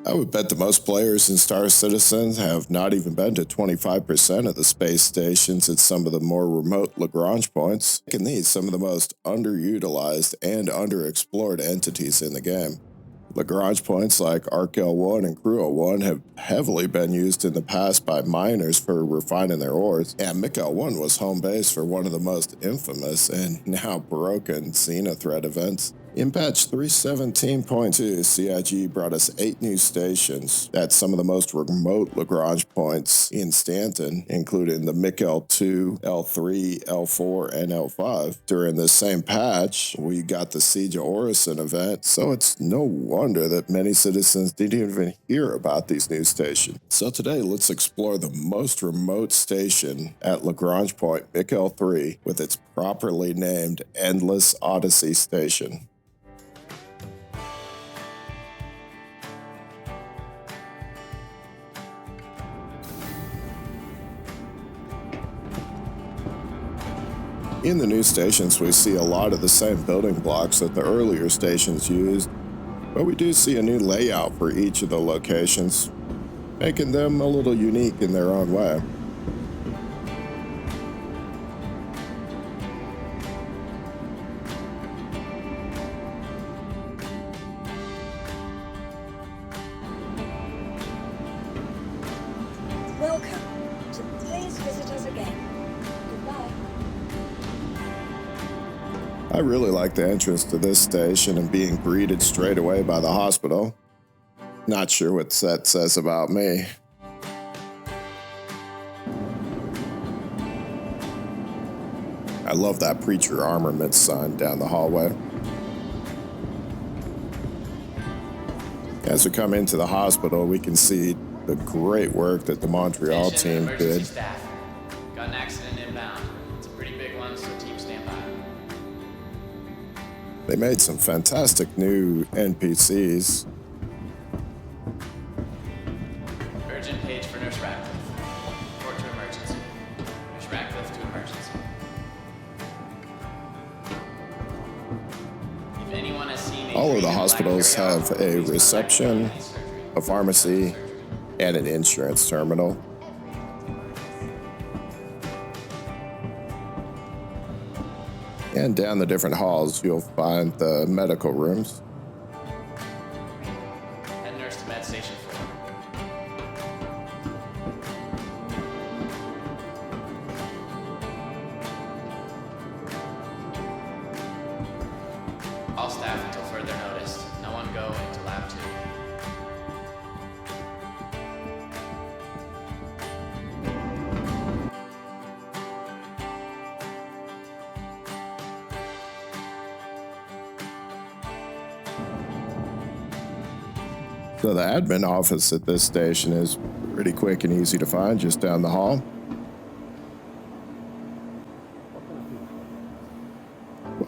I would bet that most players in Star Citizen have not even been to 25% of the space stations at some of the more remote Lagrange points, making these some of the most underutilized and underexplored entities in the game. Lagrange points like ArcL1 and CrewL1 have heavily been used in the past by miners for refining their ores, and MiCL1 was home base for one of the most infamous and now broken Xenothreat events. In patch 317.2, CIG brought us 8 new stations at some of the most remote Lagrange points in Stanton, including the MiC-L2, L3, L4, and L5. During this same patch, we got the Siege of Odyssey event, so it's no wonder that many citizens didn't even hear about these new stations. So today, let's explore the most remote station at Lagrange Point, MiC-L3, with its properly named Endless Odyssey Station. In the new stations, we see a lot of the same building blocks that the earlier stations used, but we do see a new layout for each of the locations, making them a little unique in their own way. Welcome. Please visit us again. Goodbye. I really like the entrance to this station and being greeted straight away by the hospital. Not sure what that says about me. I love that preacher armament sign down the hallway. As we come into the hospital, we can see the great work that the Montreal team did. Staff. Got an accident inbound. It's a pretty big one, so team stand by. They made some fantastic new NPCs. Urgent page for Nurse Radcliffe. Report to emergency. Nurse Radcliffe to emergency. If anyone has seen All of the hospitals have a reception, a pharmacy, and an insurance terminal. And down the different halls, you'll find the medical rooms. Head nurse to med station 4. All staff until further notice. No one go into lab 2. So the admin office at this station is pretty quick and easy to find, just down the hall.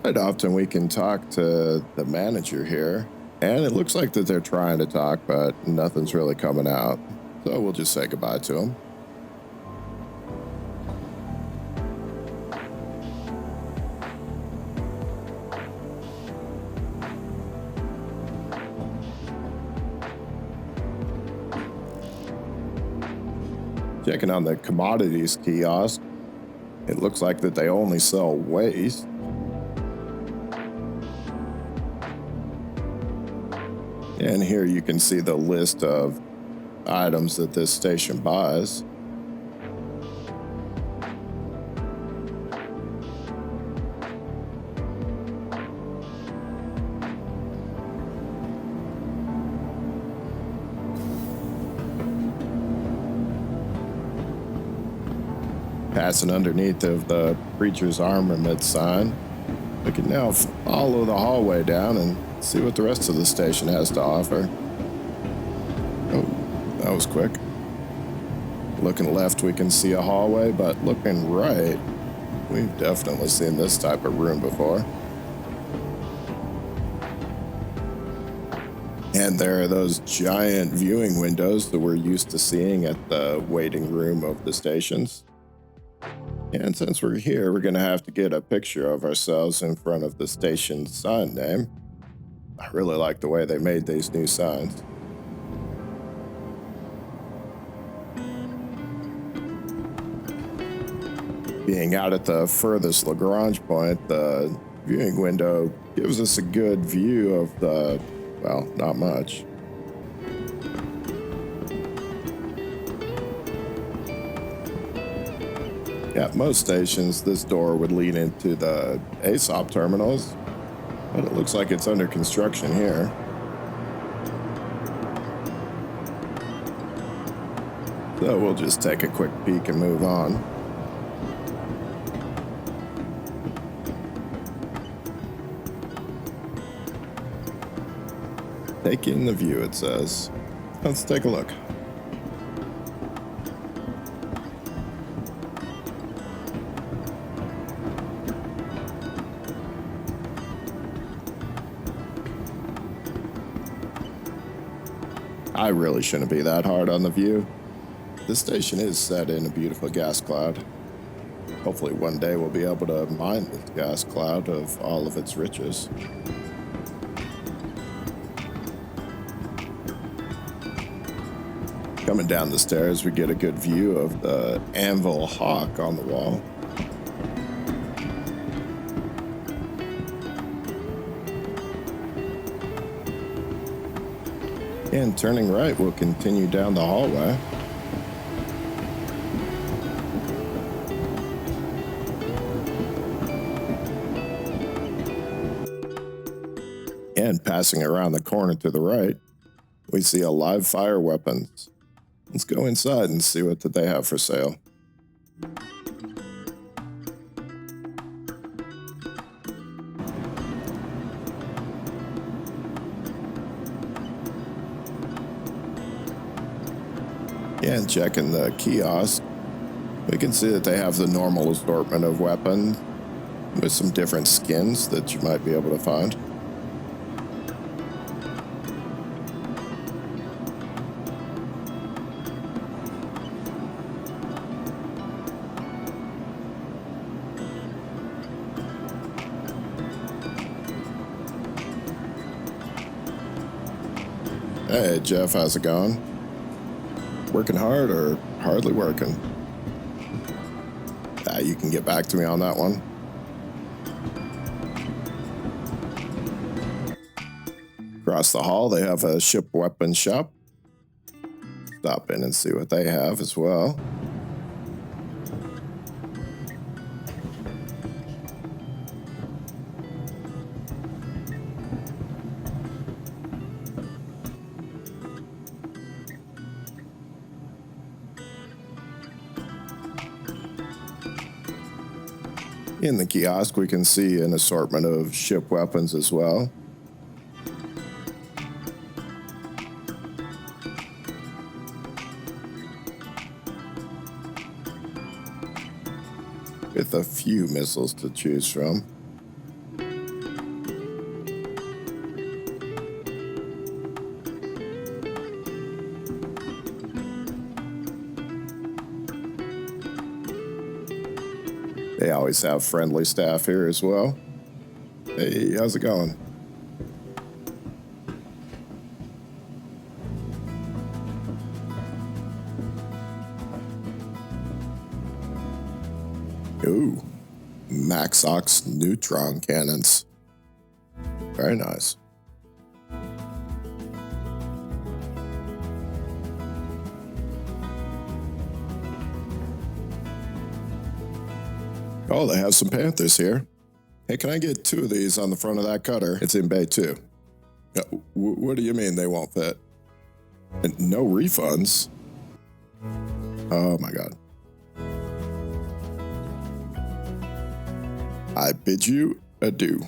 Quite often we can talk to the manager here, and it looks like that they're trying to talk, but nothing's really coming out. So we'll just say goodbye to them. Checking on the commodities kiosk, it looks like that they only sell waste. And here you can see the list of items that this station buys. Passing underneath of the preacher's armament sign, we can now follow the hallway down and see what the rest of the station has to offer. Oh, that was quick. Looking left, we can see a hallway, but looking right, we've definitely seen this type of room before. And there are those giant viewing windows that we're used to seeing at the waiting room of the stations. And since we're here, we're going to have to get a picture of ourselves in front of the station sign name. I really like the way they made these new signs. Being out at the furthest Lagrange point, the viewing window gives us a good view of the, well, not much. At most stations, this door would lead into the ASOP terminals, but it looks like it's under construction here. So we'll just take a quick peek and move on. Taking the view, it says. Let's take a look. I really shouldn't be that hard on the view. This station is set in a beautiful gas cloud. Hopefully one day we'll be able to mine this gas cloud of all of its riches. Coming down the stairs, we get a good view of the anvil hawk on the wall. And turning right, we'll continue down the hallway. And passing around the corner to the right, we see a live fire weapons. Let's go inside and see what they have for sale. And checking the kiosk, we can see that they have the normal assortment of weapons with some different skins that you might be able to find. Hey Jeff, how's it going? Working hard or hardly working? You can get back to me on that one. Across the hall, they have a ship weapon shop. Stop in and see what they have as well. In the kiosk, we can see an assortment of ship weapons as well. With a few missiles to choose from. They always have friendly staff here as well. Hey, how's it going? Ooh, Maxox neutron cannons. Very nice. Oh, they have some Panthers here. Hey, can I get 2 of these on the front of that cutter? It's in Bay 2. What do you mean they won't fit? And no refunds? Oh my God. I bid you adieu.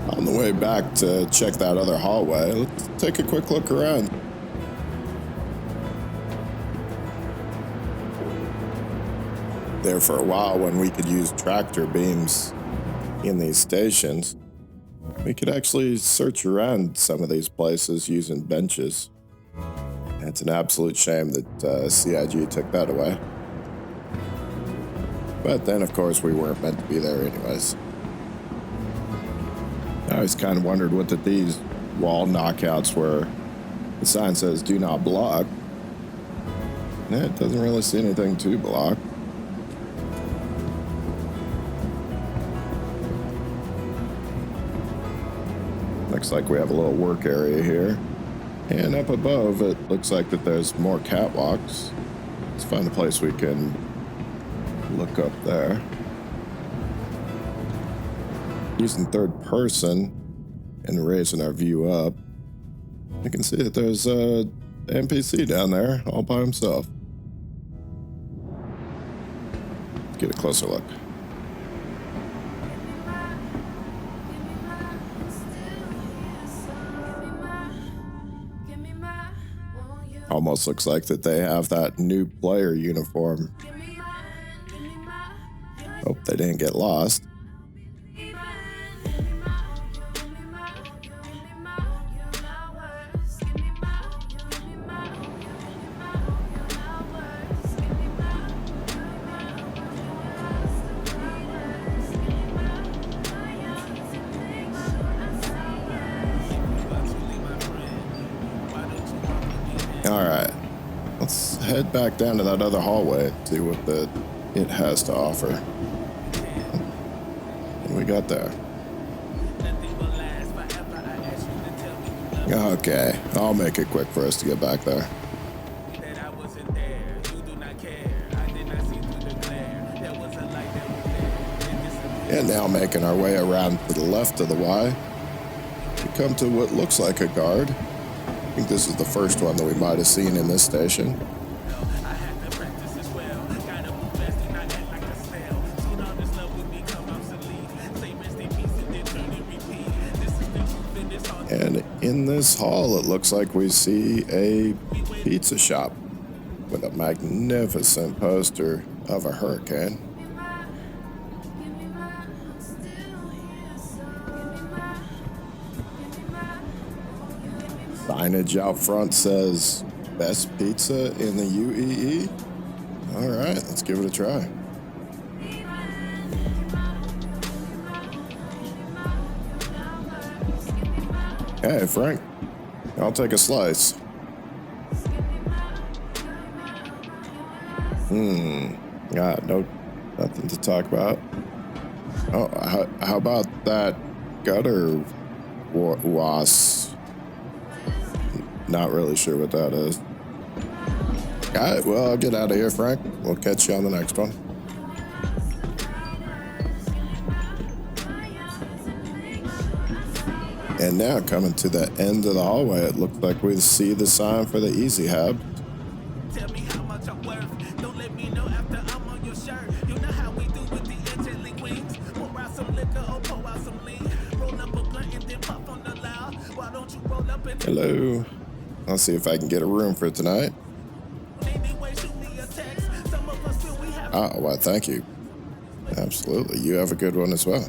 On the way back to check that other hallway, let's take a quick look around. There for a while, when we could use tractor beams in these stations, we could actually search around some of these places using benches. It's an absolute shame that CIG took that away. But then, of course, we weren't meant to be there anyways. I always kind of wondered what these wall knockouts were. The sign says "Do not block." Yeah, it doesn't really see anything to block. Looks like we have a little work area here. And up above, it looks like that there's more catwalks. Let's find a place we can look up there. Using third person and raising our view up, you can see that there's a NPC down there all by himself. Let's get a closer look. Almost looks like that they have that new player uniform. Hope they didn't get lost. All right, let's head back down to that other hallway, see what it has to offer. What do we got there? Okay, I'll make it quick for us to get back there. And now making our way around to the left of the Y, we come to what looks like a guard. I think this is the first one that we might have seen in this station. And in this hall, it looks like we see a pizza shop with a magnificent poster of a hurricane. Signage out front says "Best Pizza in the UEE." All right, let's give it a try. Hey, Frank, I'll take a slice. Nothing to talk about. Oh, how about that gutter wasp? Not really sure what that is. All right, well, I'll get out of here, Frank. We'll catch you on the next one. And now, coming to the end of the hallway, it looks like we see the sign for the Easy Hub. Tell me how much I'm worth. Don't let me know after I'm on your shirt. You know how we do with the angelic wings. Pour out some liquor or pour out some lean. Roll up a blunt and then pop on the loud. Why don't you roll up and... Hello. I'll see if I can get a room for tonight. Oh, well, thank you. Absolutely. You have a good one as well.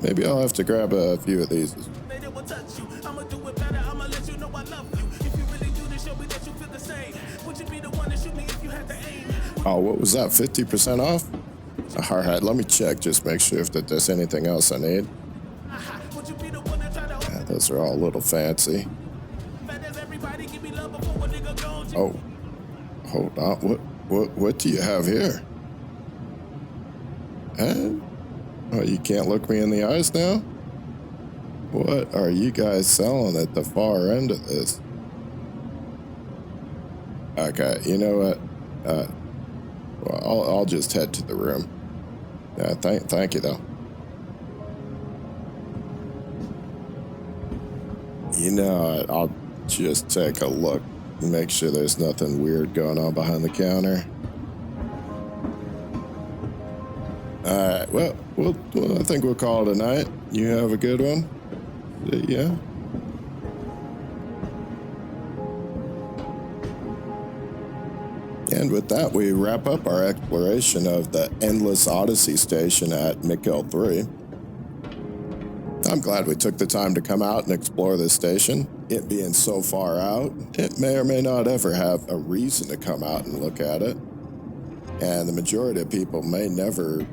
Maybe I'll have to grab a few of these. Oh, what was that? 50% off? All right, let me check. Just make sure if there's anything else I need. Yeah, those are all a little fancy. Oh, hold on. What do you have here? Oh, you can't look me in the eyes now? What are you guys selling at the far end of this? Okay, you know what? Well, I'll just head to the room. Yeah, thank you though. You know what? I'll just take a look, make sure there's nothing weird going on behind the counter. All right, well, I think we'll call it a night. You have a good one. Yeah. And with that, we wrap up our exploration of the endless Odyssey station at Mikkel 3. I'm glad we took the time to come out and explore this station. It being so far out, it may or may not ever have a reason to come out and look at it. And the majority of people may never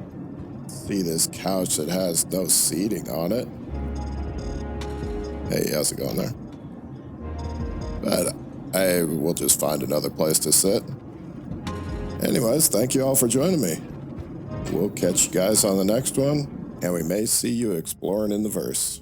See this couch that has no seating on it. Hey, how's it going there? But I will just find another place to sit. Anyways, thank you all for joining me. We'll catch you guys on the next one, and we may see you exploring in the verse.